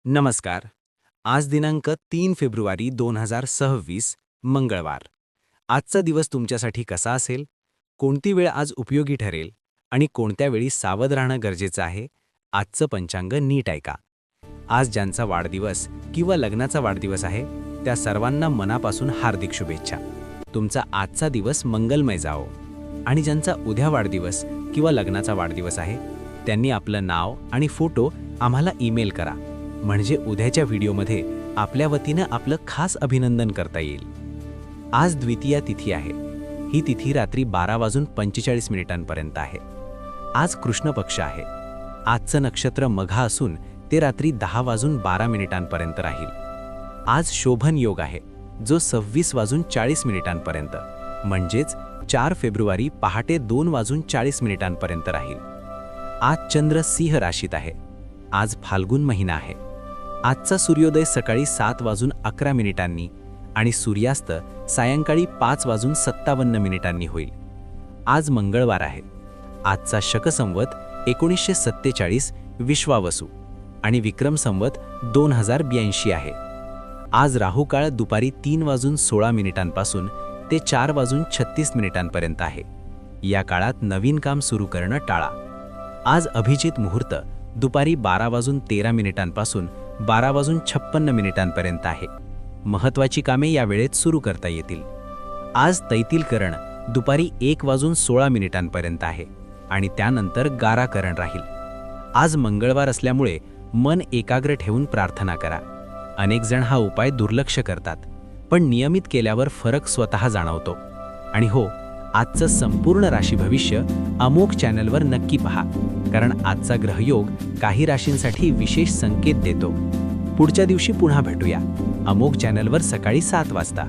नमस्कार. आज दिनांक 3 फेब्रुवारी 2026 मंगळवार. आजचा दिवस तुमच्यासाठी कसा असेल? कोणती वेळ आज उपयोगी ठरेल आणि कोणत्या वेळी सावध राहणं गरजेचं आहे? आजचं पंचांग नीट ऐका. आज ज्यांचा वाढदिवस किंवा लग्नाचा वाढदिवस आहे त्या सर्वांना मनापासून हार्दिक शुभेच्छा. तुमचा आजचा दिवस मंगलमय जावो. आणि ज्यांचा उद्या वाढदिवस किंवा लग्नाचा वाढदिवस आहे त्यांनी आपलं नाव आणि फोटो आम्हाला ईमेल करा, म्हणजे उद्याच्या व्हिडिओमध्ये आपल्या वतीनं आपलं खास अभिनंदन करता येईल. आज द्वितीया तिथी आहे. ही तिथी रात्री 12:45 आहे. आज कृष्ण पक्ष आहे. आजचं नक्षत्र मघा असून ते रात्री 10:12 राहील. आज शोभन योग आहे जो 26:40 म्हणजेच 4 फेब्रुवारी पहाटे 2:40 राहील. आज चंद्र सिंह राशीत आहे. आज फाल्गुन महिना आहे. आजचा सूर्योदय सकाळी 7:11 आणि सूर्यास्त सायंकाळी 5:57 होईल. आज मंगळवार आहे. आजचा शक संवत 1947 विश्वावसू आणि विक्रम संवत 2082 आहे. आज राहुकाळ दुपारी 3:16 पासून ते 4:36 आहे. या काळात नवीन काम सुरू करणं टाळा. आज अभिजित मुहूर्त दुपारी 12:13 पासून 12:56 आहे. महत्त्वाची कामे या वेळेत सुरू करता येतील. आज तैतिलकरण दुपारी 1:16 आहे आणि त्यानंतर गाराकरण राहील. आज मंगळवार असल्यामुळे मन एकाग्र ठेवून प्रार्थना करा. अनेक जण हा उपाय दुर्लक्ष करतात, पण नियमित केल्यावर फरक स्वतः जाणवतो. आणि हो, आजचं संपूर्ण राशी भविष्य अमोघ चॅनलवर नक्की पहा, कारण आजचा ग्रहयोग काही राशींसाठी विशेष संकेत देतो. पुढच्या दिवशी पुन्हा भेटूया अमोघ चॅनलवर सकाळी 7 वाजता.